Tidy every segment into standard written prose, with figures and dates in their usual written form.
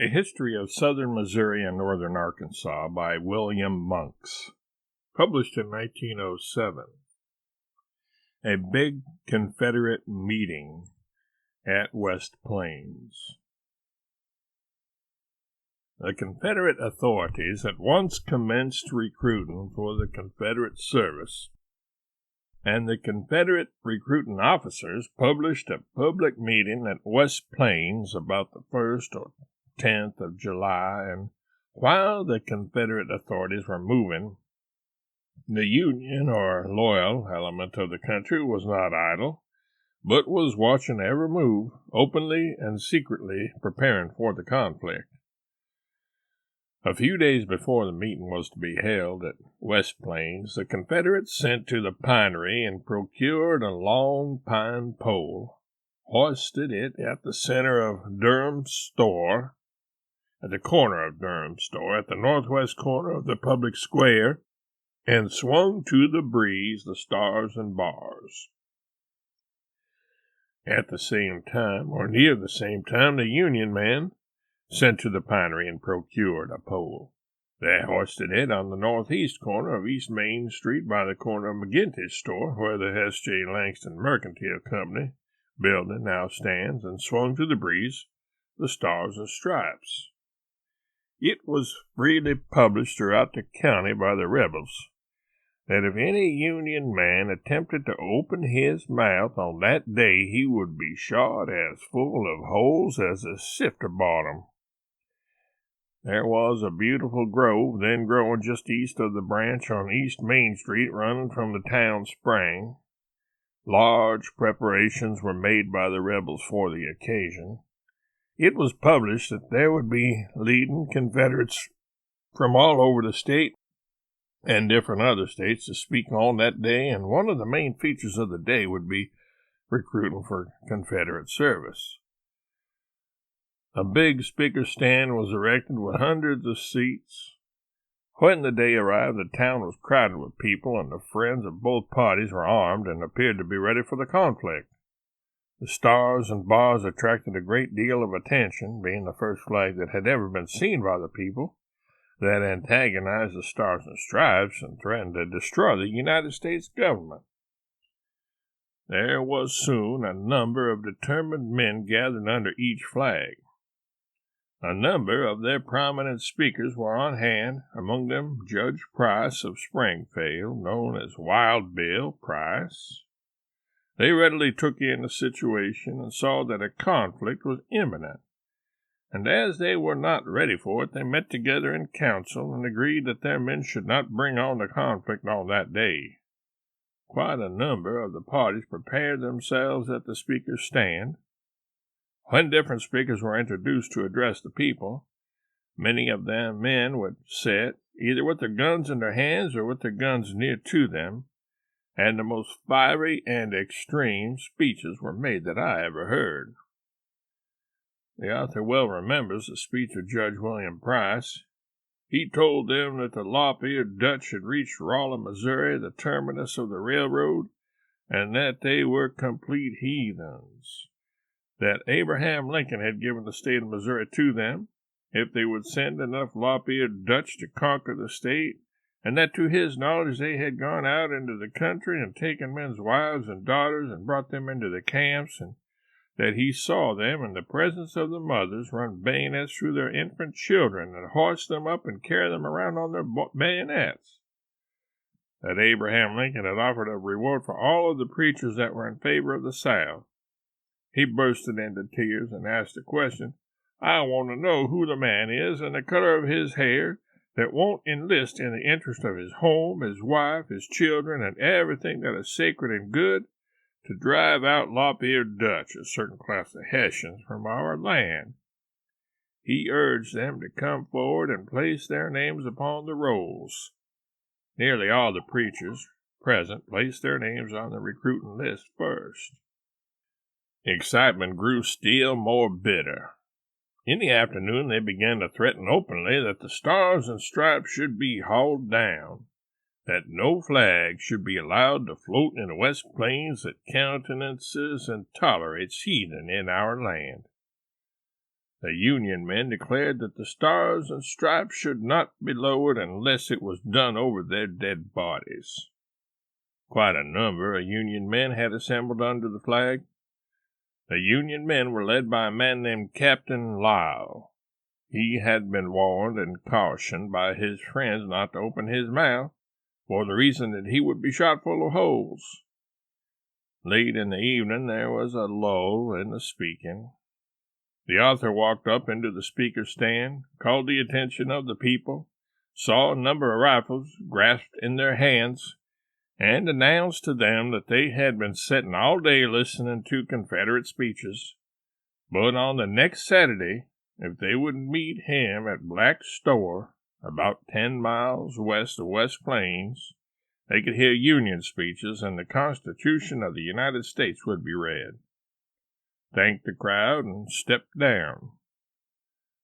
A History of Southern Missouri and Northern Arkansas by William Monks, published in 1907. A big Confederate meeting at West Plains. The Confederate authorities at once commenced recruiting for the Confederate service, and the Confederate recruiting officers published a public meeting at West Plains about the 1st or 10th of July, and while the Confederate authorities were moving, the Union or loyal element of the country was not idle, but was watching every move, openly and secretly preparing for the conflict. A few days before the meeting was to be held at West Plains, the Confederates sent to the pinery and procured a long pine pole, hoisted it at the center of Durham's store, at the corner of Durham's store, at the northwest corner of the public square, and swung to the breeze the stars and bars. At the same time, or near the same time, the Union men sent to the pinery and procured a pole. They hoisted it on the northeast corner of East Main Street by the corner of McGinty's store, where the S.J. Langston Mercantile Company building now stands, and swung to the breeze the stars and stripes. It was freely published throughout the county by the rebels that if any Union man attempted to open his mouth on that day, he would be shot as full of holes as a sifter bottom. There was a beautiful grove then growing just east of the branch on East Main Street running from the town spring. Large preparations were made by the rebels for the occasion. It was published that there would be leading Confederates from all over the state and different other states to speak on that day, and one of the main features of the day would be recruiting for Confederate service. A big speaker stand was erected with hundreds of seats. When the day arrived, the town was crowded with people, and the friends of both parties were armed and appeared to be ready for the conflict. The stars and bars attracted a great deal of attention, being the first flag that had ever been seen by the people, that antagonized the stars and stripes and threatened to destroy the United States government. There was soon a number of determined men gathered under each flag. A number of their prominent speakers were on hand, among them Judge Price of Springfield, known as Wild Bill Price. They readily took in the situation and saw that a conflict was imminent, and as they were not ready for it, they met together in council and agreed that their men should not bring on the conflict on that day. Quite a number of the parties prepared themselves at the speaker's stand. When different speakers were introduced to address the people, many of them men would sit, either with their guns in their hands or with their guns near to them, and the most fiery and extreme speeches were made that I ever heard. The author well remembers the speech of Judge William Price. He told them that the lop-eared Dutch had reached Rolla, Missouri, the terminus of the railroad, and that they were complete heathens. That Abraham Lincoln had given the state of Missouri to them, if they would send enough lop-eared Dutch to conquer the state, and that to his knowledge they had gone out into the country and taken men's wives and daughters and brought them into the camps, and that he saw them in the presence of the mothers run bayonets through their infant children and hoist them up and carry them around on their bayonets. That Abraham Lincoln had offered a reward for all of the preachers that were in favor of the South. He bursted into tears and asked the question, "I want to know who the man is and the color of his hair that won't enlist in the interest of his home, his wife, his children, and everything that is sacred and good, to drive out lop-eared Dutch, a certain class of Hessians, from our land." He urged them to come forward and place their names upon the rolls. Nearly all the preachers present placed their names on the recruiting list first. The excitement grew still more bitter. In the afternoon they began to threaten openly that the stars and stripes should be hauled down, that no flag should be allowed to float in the West Plains that countenances and tolerates heathen in our land. The Union men declared that the stars and stripes should not be lowered unless it was done over their dead bodies. Quite a number of Union men had assembled under the flag. The Union men were led by a man named Captain Lyle. He had been warned and cautioned by his friends not to open his mouth, for the reason that he would be shot full of holes. Late in the evening there was a lull in the speaking. The author walked up into the speaker's stand, called the attention of the people, saw a number of rifles grasped in their hands, and announced to them that they had been sitting all day listening to Confederate speeches, but on the next Saturday, if they would meet him at Black's store, about 10 miles west of West Plains, they could hear Union speeches and the Constitution of the United States would be read. Thanked the crowd and stepped down.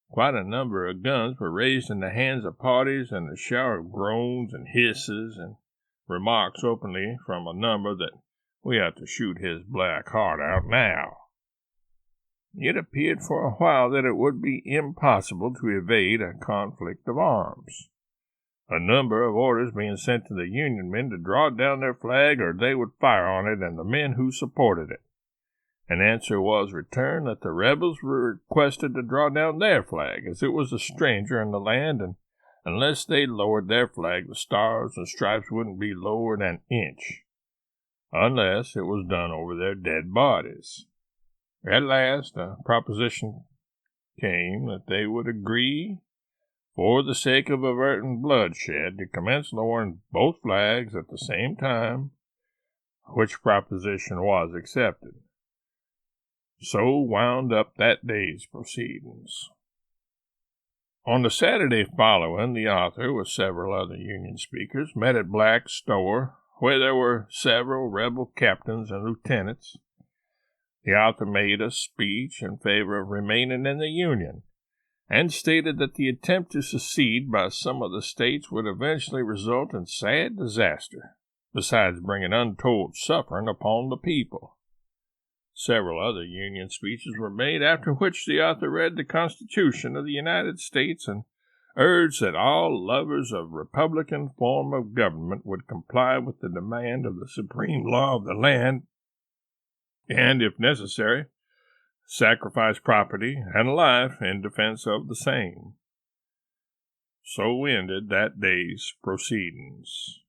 Quite a number of guns were raised in the hands of parties, and a shower of groans and hisses and remarks openly from a number that we ought to shoot his black heart out now. It appeared for a while that it would be impossible to evade a conflict of arms, a number of orders being sent to the Union men to draw down their flag or they would fire on it and the men who supported it. An answer was returned that the rebels were requested to draw down their flag, as it was a stranger in the land, and unless they lowered their flag, the stars and stripes wouldn't be lowered an inch, unless it was done over their dead bodies. At last, a proposition came that they would agree, for the sake of averting bloodshed, to commence lowering both flags at the same time, which proposition was accepted. So wound up that day's proceedings. On the Saturday following, the author, with several other Union speakers, met at Black's store, where there were several rebel captains and lieutenants. The author made a speech in favor of remaining in the Union, and stated that the attempt to secede by some of the states would eventually result in sad disaster, besides bringing untold suffering upon the people. Several other Union speeches were made, after which the author read the Constitution of the United States and urged that all lovers of Republican form of government would comply with the demand of the supreme law of the land and, if necessary, sacrifice property and life in defense of the same. So ended that day's proceedings.